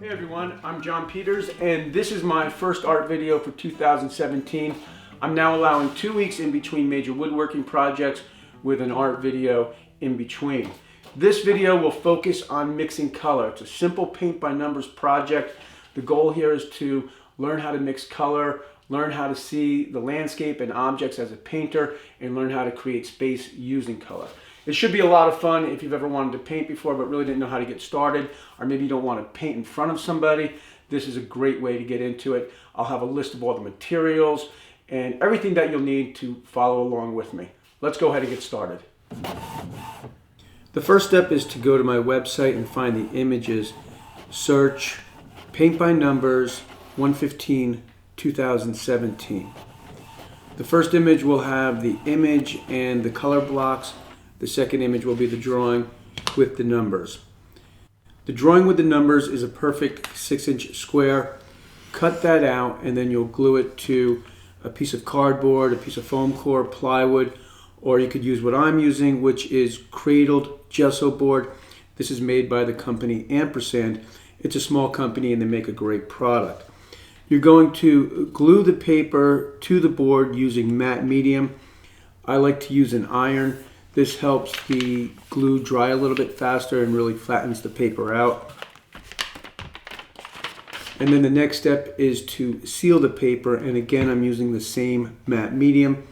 Hey everyone, I'm John Peters and this is my first art video for 2017. I'm now allowing 2 weeks in between major woodworking projects with an art video in between. This video will focus on mixing color. It's a simple paint by numbers project. The goal here is to learn how to mix color, learn how to see the landscape and objects as a painter, and learn how to create space using color. It should be a lot of fun if you've ever wanted to paint before but really didn't know how to get started, or maybe you don't want to paint in front of somebody. This is a great way to get into it. I'll have a list of all the materials and everything that you'll need to follow along with me. Let's go ahead and get started. The first step is to go to my website and find the images. Search Paint by Numbers 1/15/2017. The first image will have the image and the color blocks. The second image will be the drawing with the numbers. The drawing with the numbers is a perfect 6-inch square. Cut that out and then you'll glue it to a piece of cardboard, a piece of foam core, plywood, or you could use what I'm using, which is cradled gesso board. This is made by the company Ampersand. It's a small company and they make a great product. You're going to glue the paper to the board using matte medium. I like to use an iron. This helps the glue dry a little bit faster and really flattens the paper out. And then the next step is to seal the paper, and again I'm using the same matte medium,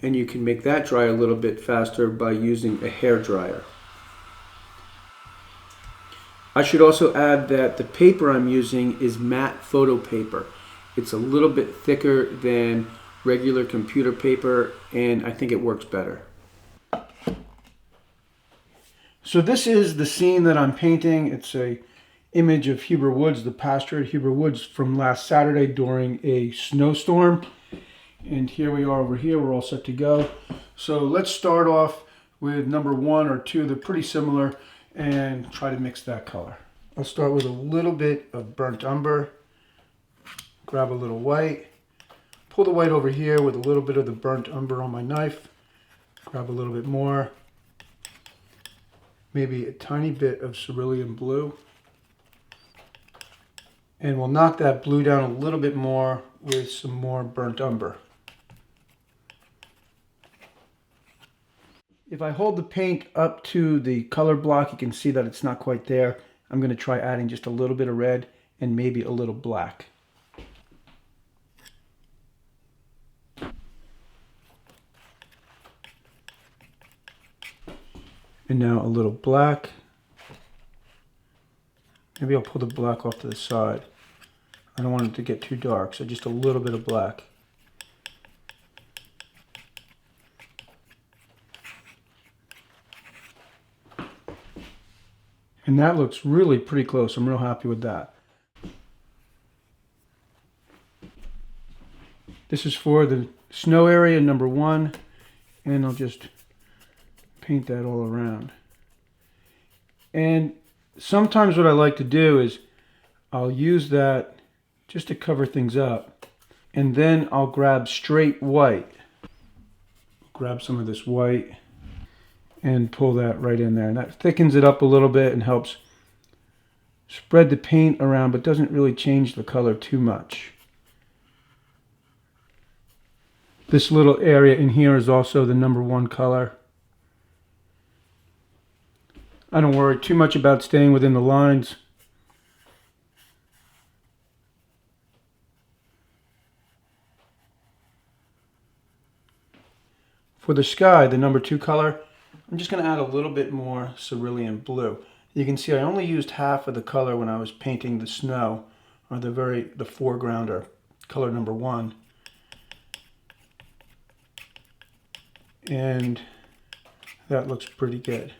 and you can make that dry a little bit faster by using a hair dryer. I should also add that the paper I'm using is matte photo paper. It's a little bit thicker than regular computer paper and I think it works better. So this is the scene that I'm painting. It's a image of Huber Woods, the pasture at Huber Woods from last Saturday during a snowstorm. And here we are over here, we're all set to go. So let's start off with number 1 or 2. They're pretty similar, and try to mix that color. I'll start with a little bit of burnt umber. Grab a little white. Pull the white over here with a little bit of the burnt umber on my knife. Grab a little bit more. Maybe a tiny bit of cerulean blue. And we'll knock that blue down a little bit more with some more burnt umber. If I hold the paint up to the color block, you can see that it's not quite there. I'm going to try adding just a little bit of red and maybe a little black. And now a little black. Maybe I'll pull the black off to the side. I don't want it to get too dark, so just a little bit of black. And that looks really pretty close. I'm real happy with that. This is for the snow area, number 1, and I'll just paint that all around. And sometimes what I like to do is I'll use that just to cover things up, and then I'll grab straight white. Grab some of this white and pull that right in there, and that thickens it up a little bit and helps spread the paint around but doesn't really change the color too much. This little area in here is also the number 1 color. I don't worry too much about staying within the lines. For the sky, the number 2 color, I'm just going to add a little bit more cerulean blue. You can see I only used half of the color when I was painting the snow, or the foreground, or color number 1. And that looks pretty good.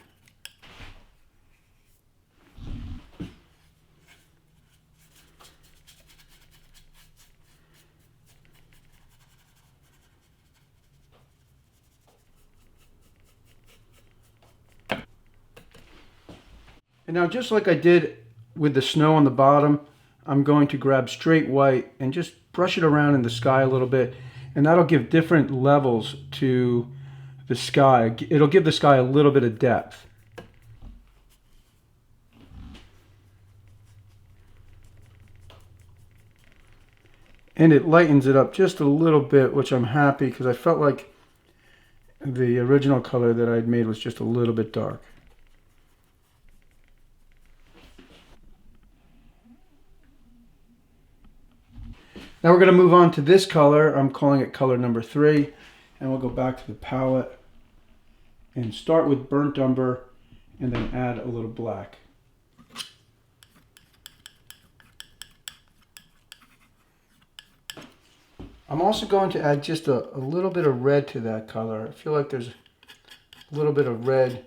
And now, just like I did with the snow on the bottom, I'm going to grab straight white and just brush it around in the sky a little bit, and that'll give different levels to the sky. It'll give the sky a little bit of depth. And it lightens it up just a little bit, which I'm happy because I felt like the original color that I'd made was just a little bit dark. Now we're going to move on to this color. I'm calling it color number 3. And we'll go back to the palette and start with burnt umber and then add a little black. I'm also going to add just a little bit of red to that color. I feel like there's a little bit of red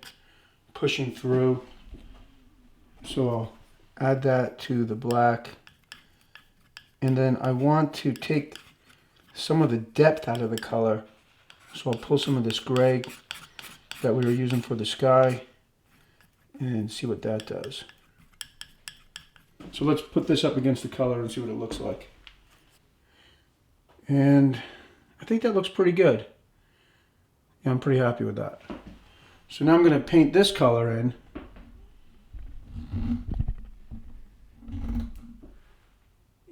pushing through. So I'll add that to the black. And then I want to take some of the depth out of the color. So I'll pull some of this gray that we were using for the sky and see what that does. So let's put this up against the color and see what it looks like. And I think that looks pretty good. Yeah, I'm pretty happy with that. So now I'm going to paint this color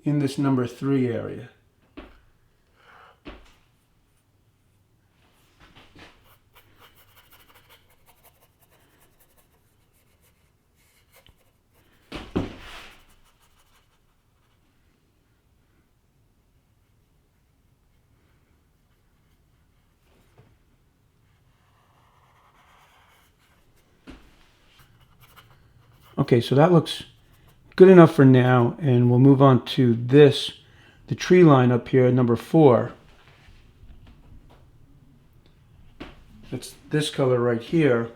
in this number 3 area. Okay, so that looks good enough for now, and we'll move on to this, the tree line up here, number 4. That's this color right here.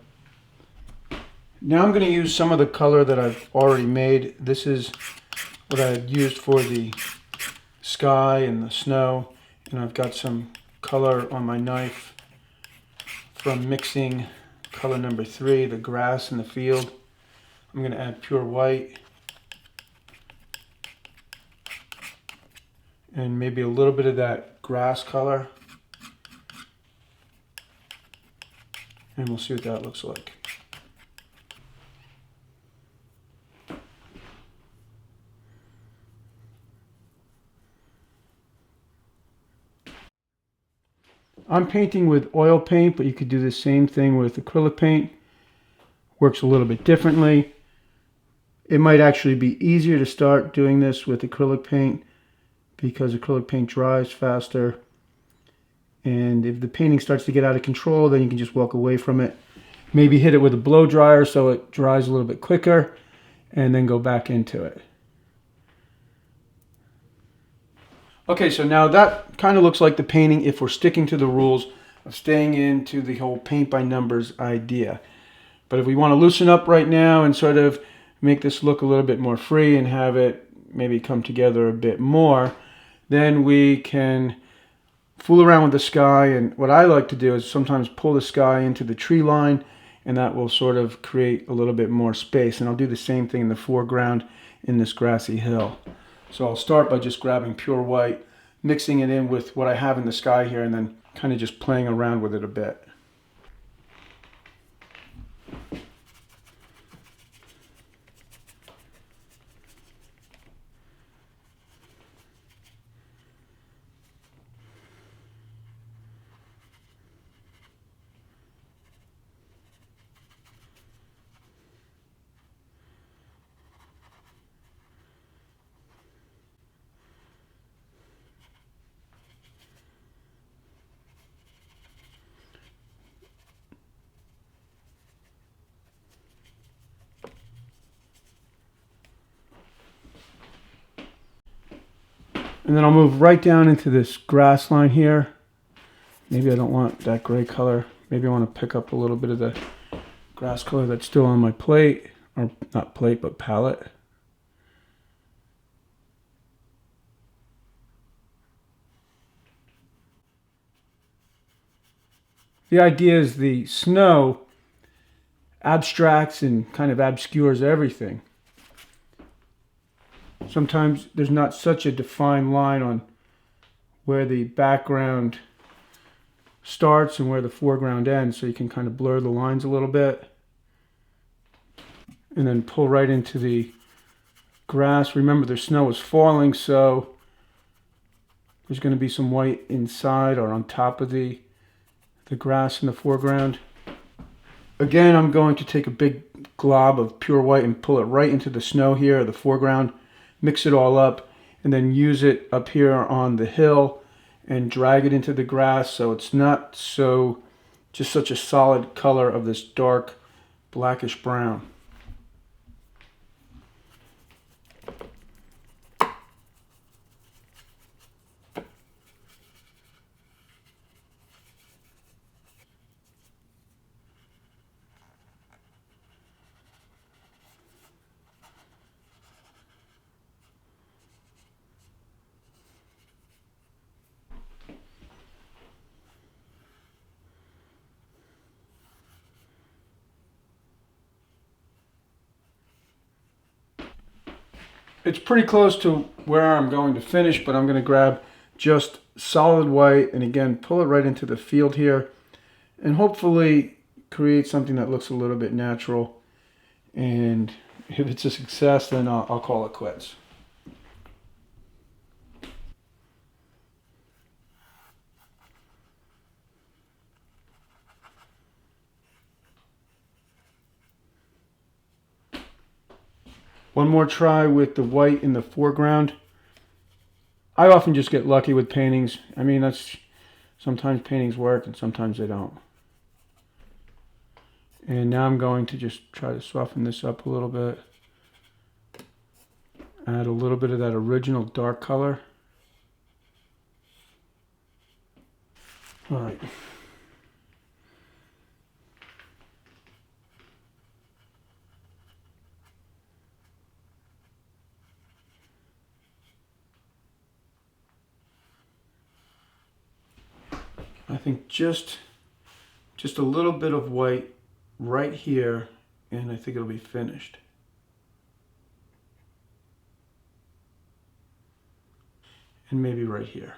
Now I'm going to use some of the color that I've already made. This is what I had used for the sky and the snow, and I've got some color on my knife from mixing color number 3, the grass in the field. I'm going to add pure white and maybe a little bit of that grass color, and we'll see what that looks like. I'm painting with oil paint, but you could do the same thing with acrylic paint. Works a little bit differently. It might actually be easier to start doing this with acrylic paint because acrylic paint dries faster. And if the painting starts to get out of control, then you can just walk away from it. Maybe hit it with a blow dryer so it dries a little bit quicker, and then go back into it. Okay, so now that kind of looks like the painting if we're sticking to the rules of staying into the whole paint by numbers idea. But if we want to loosen up right now and sort of make this look a little bit more free and have it maybe come together a bit more, then we can fool around with the sky. And what I like to do is sometimes pull the sky into the tree line, and that will sort of create a little bit more space. And I'll do the same thing in the foreground in this grassy hill. So I'll start by just grabbing pure white, mixing it in with what I have in the sky here, and then kind of just playing around with it a bit. And then I'll move right down into this grass line here. Maybe I don't want that gray color. Maybe I want to pick up a little bit of the grass color that's still on my plate. Or not plate, but palette. The idea is the snow abstracts and kind of obscures everything. Sometimes there's not such a defined line on where the background starts and where the foreground ends, so you can kind of blur the lines a little bit. And then pull right into the grass. Remember, the snow is falling, so There's going to be some white inside or on top of the grass in the foreground. Again, I'm going to take a big glob of pure white and pull it right into the snow here, the foreground, mix it all up, and then use it up here on the hill and drag it into the grass so it's not so just such a solid color of this dark blackish brown. It's pretty close to where I'm going to finish, but I'm going to grab just solid white and again pull it right into the field here and hopefully create something that looks a little bit natural. And if it's a success, then I'll call it quits. One more try with the white in the foreground. I often just get lucky with paintings. I mean, sometimes paintings work and sometimes they don't. And now I'm going to just try to soften this up a little bit. Add a little bit of that original dark color. All right. I think just a little bit of white right here, and I think it'll be finished. And maybe right here.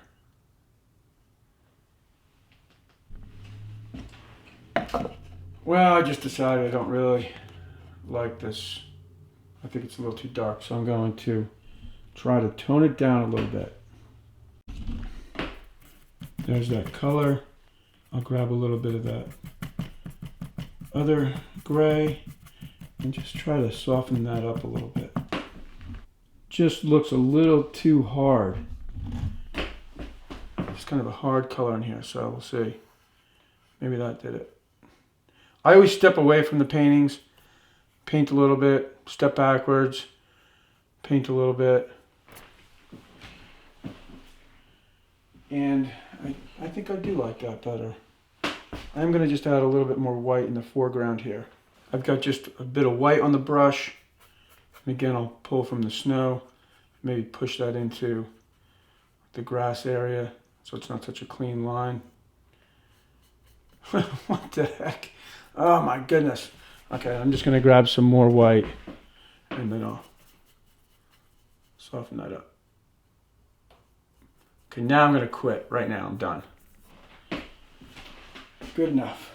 Well, I just decided I don't really like this. I think it's a little too dark, so I'm going to try to tone it down a little bit. There's that color. I'll grab a little bit of that other gray and just try to soften that up a little bit. Just looks a little too hard. It's kind of a hard color in here, so we'll see. Maybe that did it. I always step away from the paintings, paint a little bit, step backwards, paint a little bit. And I think I do like that better. I'm going to just add a little bit more white in the foreground here. I've got just a bit of white on the brush. And again, I'll pull from the snow, maybe push that into the grass area so it's not such a clean line. What the heck? Oh my goodness. Okay, I'm just going to grab some more white and then I'll soften that up. Okay, now I'm going to quit. Right now, I'm done. Good enough.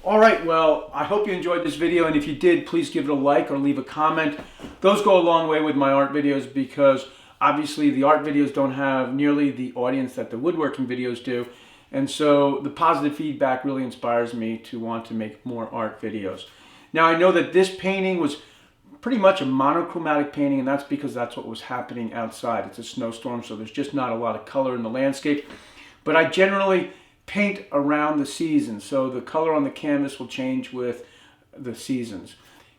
All right, well, I hope you enjoyed this video, and if you did, please give it a like or leave a comment. Those go a long way with my art videos because obviously the art videos don't have nearly the audience that the woodworking videos do. And so the positive feedback really inspires me to want to make more art videos. Now I know that this painting was pretty much a monochromatic painting, and that's because that's what was happening outside. It's a snowstorm, so there's just not a lot of color in the landscape. But I generally paint around the seasons, so the color on the canvas will change with the seasons.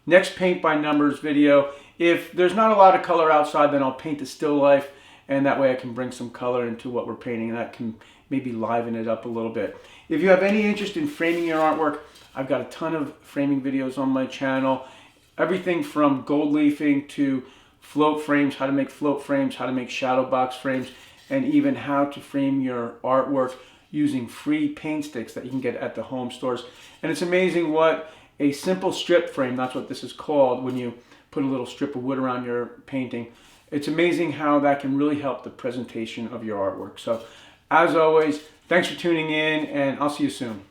Next paint by numbers video, if there's not a lot of color outside, then I'll paint the still life, and that way I can bring some color into what we're painting, and that can maybe liven it up a little bit. If you have any interest in framing your artwork, I've got a ton of framing videos on my channel. Everything from gold leafing to float frames, how to make float frames, how to make shadow box frames, and even how to frame your artwork using free paint sticks that you can get at the home stores. And it's amazing what a simple strip frame, that's what this is called, when you put a little strip of wood around your painting. It's amazing how that can really help the presentation of your artwork. So as always, thanks for tuning in, and I'll see you soon.